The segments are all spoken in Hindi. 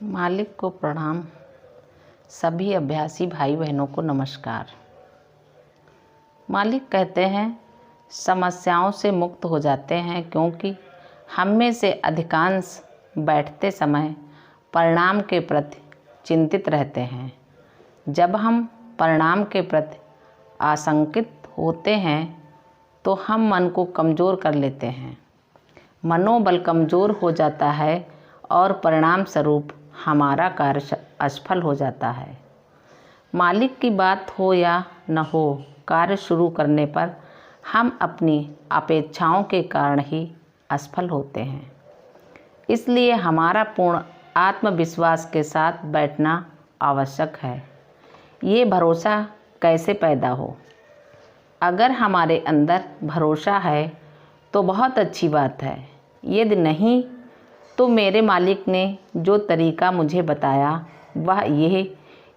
मालिक को प्रणाम। सभी अभ्यासी भाई बहनों को नमस्कार। मालिक कहते हैं समस्याओं से मुक्त हो जाते हैं क्योंकि हम में से अधिकांश बैठते समय परिणाम के प्रति चिंतित रहते हैं। जब हम परिणाम के प्रति आशंकित होते हैं तो हम मन को कमज़ोर कर लेते हैं। मनोबल कमज़ोर हो जाता है और परिणाम स्वरूप हमारा कार्य असफल हो जाता है। मालिक की बात हो या न हो, कार्य शुरू करने पर हम अपनी अपेक्षाओं के कारण ही असफल होते हैं। इसलिए हमारा पूर्ण आत्मविश्वास के साथ बैठना आवश्यक है। ये भरोसा कैसे पैदा हो? अगर हमारे अंदर भरोसा है तो बहुत अच्छी बात है। यदि नहीं तो मेरे मालिक ने जो तरीका मुझे बताया वह यह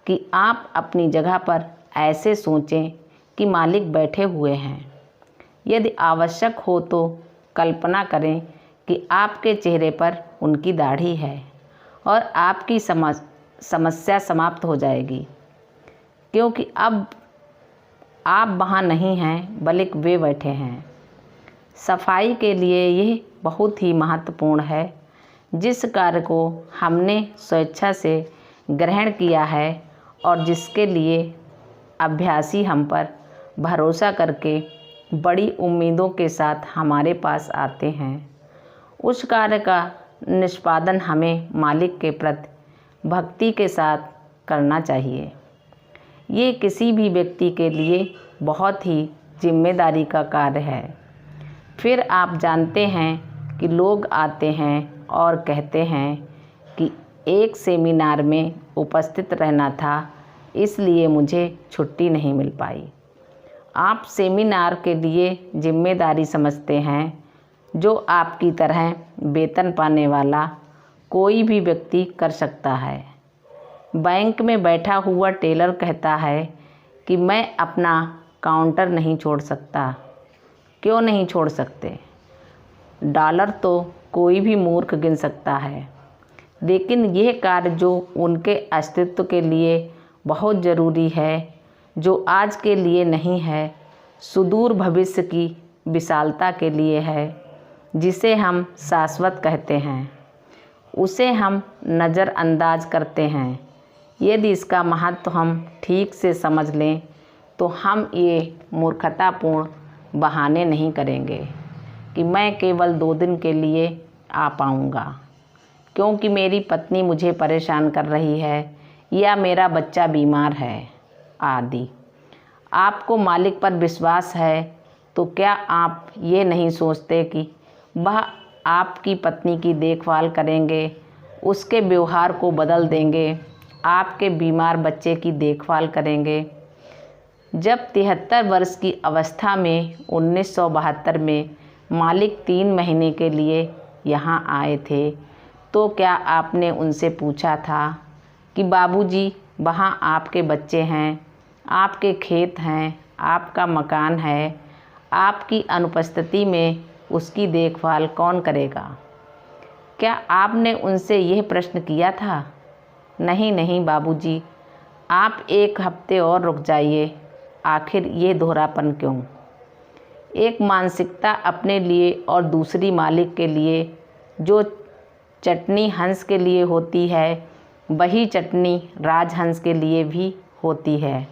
कि आप अपनी जगह पर ऐसे सोचें कि मालिक बैठे हुए हैं। यदि आवश्यक हो तो कल्पना करें कि आपके चेहरे पर उनकी दाढ़ी है और आपकी समस्या समाप्त हो जाएगी, क्योंकि अब आप वहाँ नहीं हैं बल्कि वे बैठे हैं। सफाई के लिए यह बहुत ही महत्वपूर्ण है। जिस कार्य को हमने स्वेच्छा से ग्रहण किया है और जिसके लिए अभ्यासी हम पर भरोसा करके बड़ी उम्मीदों के साथ हमारे पास आते हैं, उस कार्य का निष्पादन हमें मालिक के प्रति भक्ति के साथ करना चाहिए। ये किसी भी व्यक्ति के लिए बहुत ही जिम्मेदारी का कार्य है। फिर आप जानते हैं कि लोग आते हैं और कहते हैं कि एक सेमिनार में उपस्थित रहना था, इसलिए मुझे छुट्टी नहीं मिल पाई। आप सेमिनार के लिए जिम्मेदारी समझते हैं जो आपकी तरह वेतन पाने वाला कोई भी व्यक्ति कर सकता है। बैंक में बैठा हुआ टेलर कहता है कि मैं अपना काउंटर नहीं छोड़ सकता। क्यों नहीं छोड़ सकते? डॉलर तो कोई भी मूर्ख गिन सकता है, लेकिन यह कार्य जो उनके अस्तित्व के लिए बहुत ज़रूरी है, जो आज के लिए नहीं है, सुदूर भविष्य की विशालता के लिए है, जिसे हम शाश्वत कहते हैं, उसे हम नज़रअंदाज करते हैं। यदि इसका महत्व हम ठीक से समझ लें तो हम ये मूर्खतापूर्ण बहाने नहीं करेंगे कि मैं केवल 2 दिन के लिए आ पाऊँगा क्योंकि मेरी पत्नी मुझे परेशान कर रही है या मेरा बच्चा बीमार है आदि। आपको मालिक पर विश्वास है तो क्या आप ये नहीं सोचते कि वह आपकी पत्नी की देखभाल करेंगे, उसके व्यवहार को बदल देंगे, आपके बीमार बच्चे की देखभाल करेंगे? जब 73 वर्ष की अवस्था में 1972 में मालिक 3 महीने के लिए यहाँ आए थे तो क्या आपने उनसे पूछा था कि बाबूजी वहाँ आपके बच्चे हैं, आपके खेत हैं, आपका मकान है, आपकी अनुपस्थिति में उसकी देखभाल कौन करेगा? क्या आपने उनसे यह प्रश्न किया था? नहीं नहीं बाबूजी, आप 1 हफ्ते और रुक जाइए। आखिर ये दोहरापन क्यों? एक मानसिकता अपने लिए और दूसरी मालिक के लिए। जो चटनी हंस के लिए होती है वही चटनी राजहंस के लिए भी होती है।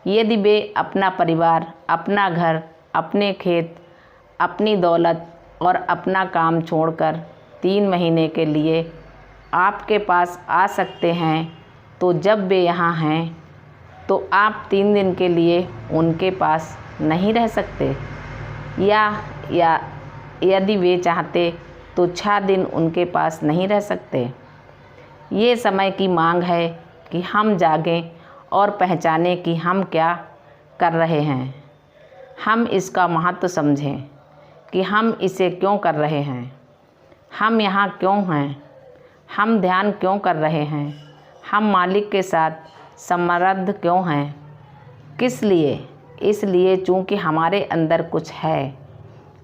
यदि वे अपना परिवार, अपना घर, अपने खेत, अपनी दौलत और अपना काम छोड़कर 3 महीने के लिए आपके पास आ सकते हैं, तो जब वे यहाँ हैं तो आप 3 दिन के लिए उनके पास नहीं रह सकते? या यदि वे चाहते तो 6 दिन उनके पास नहीं रह सकते? ये समय की मांग है कि हम जागें और पहचानें कि हम क्या कर रहे हैं। हम इसका महत्व समझें कि हम इसे क्यों कर रहे हैं, हम यहाँ क्यों हैं, हम ध्यान क्यों कर रहे हैं, हम मालिक के साथ समृद्ध क्यों हैं। किस लिए? इसलिए चूँकि हमारे अंदर कुछ है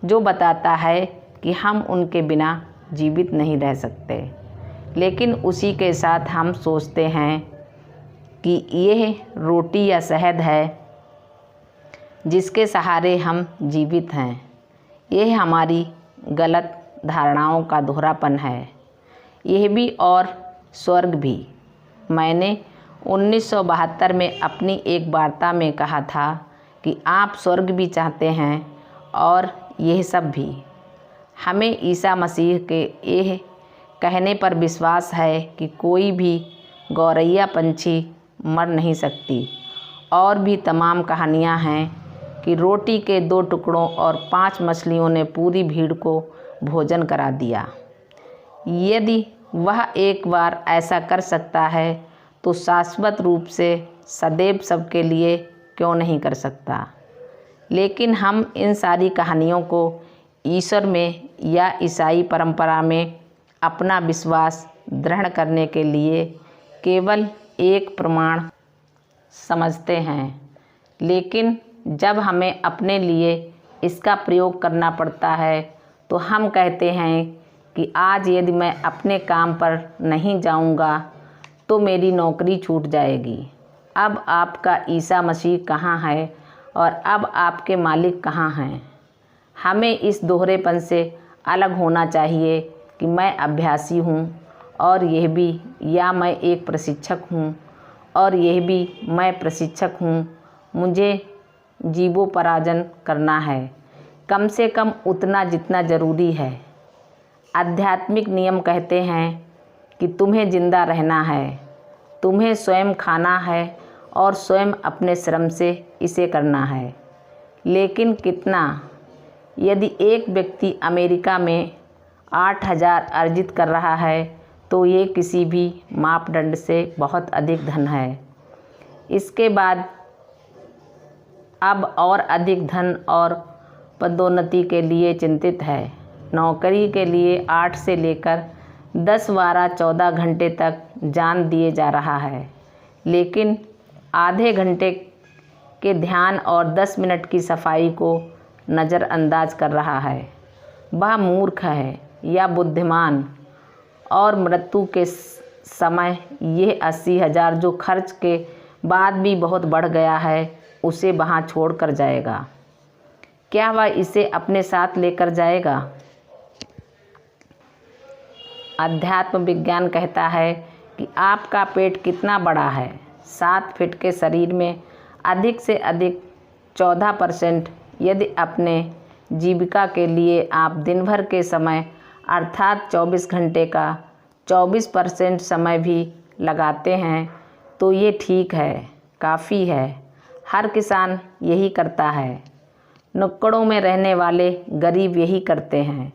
जो बताता है कि हम उनके बिना जीवित नहीं रह सकते। लेकिन उसी के साथ हम सोचते हैं कि यह रोटी या शहद है जिसके सहारे हम जीवित हैं। यह हमारी गलत धारणाओं का दोहरापन है। यह भी और स्वर्ग भी। मैंने 1972 में अपनी एक वार्ता में कहा था कि आप स्वर्ग भी चाहते हैं और यह सब भी। हमें ईसा मसीह के यह कहने पर विश्वास है कि कोई भी गौरैया पंछी मर नहीं सकती। और भी तमाम कहानियाँ हैं कि रोटी के 2 टुकड़ों और 5 मछलियों ने पूरी भीड़ को भोजन करा दिया। यदि वह एक बार ऐसा कर सकता है तो शाश्वत रूप से सदैव सबके लिए क्यों नहीं कर सकता। लेकिन हम इन सारी कहानियों को ईश्वर में या ईसाई परंपरा में अपना विश्वास दृढ़ करने के लिए केवल एक प्रमाण समझते हैं। लेकिन जब हमें अपने लिए इसका प्रयोग करना पड़ता है तो हम कहते हैं कि आज यदि मैं अपने काम पर नहीं जाऊंगा तो मेरी नौकरी छूट जाएगी। अब आपका ईसा मसीह कहाँ है और अब आपके मालिक कहाँ हैं। हमें इस दोहरेपन से अलग होना चाहिए कि मैं अभ्यासी हूँ और यह भी, या मैं एक प्रशिक्षक हूँ और यह भी मैं प्रशिक्षक हूँ। मुझे जीवोपार्जन करना है, कम से कम उतना जितना ज़रूरी है। आध्यात्मिक नियम कहते हैं कि तुम्हें जिंदा रहना है, तुम्हें स्वयं खाना है और स्वयं अपने श्रम से इसे करना है। लेकिन कितना? यदि एक व्यक्ति अमेरिका में 8,000 अर्जित कर रहा है तो ये किसी भी मापदंड से बहुत अधिक धन है। इसके बाद अब और अधिक धन और पदोन्नति के लिए चिंतित है। नौकरी के लिए 8 से लेकर 10, 12, 14 घंटे तक जान दिए जा रहा है, लेकिन आधे घंटे के ध्यान और 10 मिनट की सफाई को नज़रअंदाज कर रहा है। वह मूर्ख है या बुद्धिमान? और मृत्यु के समय यह 80,000 जो खर्च के बाद भी बहुत बढ़ गया है, उसे वहाँ छोड़ कर जाएगा। क्या वह इसे अपने साथ लेकर जाएगा? अध्यात्म विज्ञान कहता है कि आपका पेट कितना बड़ा है। 7 फीट के शरीर में अधिक से अधिक 14%। यदि अपने जीविका के लिए आप दिन भर के समय अर्थात 24 घंटे का 24% समय भी लगाते हैं तो ये ठीक है, काफ़ी है। हर किसान यही करता है। नुक्कड़ों में रहने वाले गरीब यही करते हैं।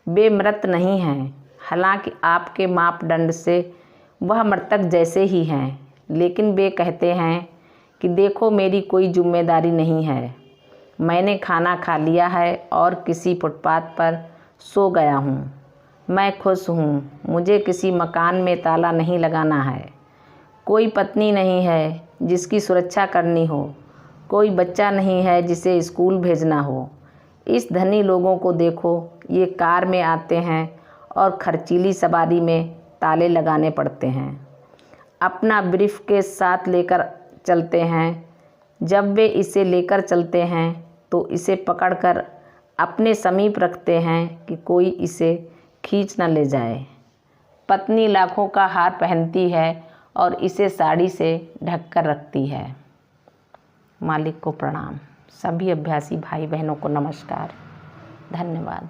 वे मृत नहीं हैं, हालांकि आपके मापदंड से वह मृतक जैसे ही हैं, लेकिन वे कहते हैं कि देखो मेरी कोई जिम्मेदारी नहीं है, मैंने खाना खा लिया है और किसी फुटपाथ पर सो गया हूँ। मैं खुश हूँ, मुझे किसी मकान में ताला नहीं लगाना है, कोई पत्नी नहीं है जिसकी सुरक्षा करनी हो, कोई बच्चा नहीं है जिसे स्कूल भेजना हो। इस धनी लोगों को देखो, ये कार में आते हैं और खर्चीली सवारी में ताले लगाने पड़ते हैं। अपना ब्रीफकेस साथ लेकर चलते हैं। जब वे इसे लेकर चलते हैं तो इसे पकड़कर अपने समीप रखते हैं कि कोई इसे खींच न ले जाए। पत्नी लाखों का हार पहनती है और इसे साड़ी से ढककर रखती है। मालिक को प्रणाम। सभी अभ्यासी भाई बहनों को नमस्कार। धन्यवाद।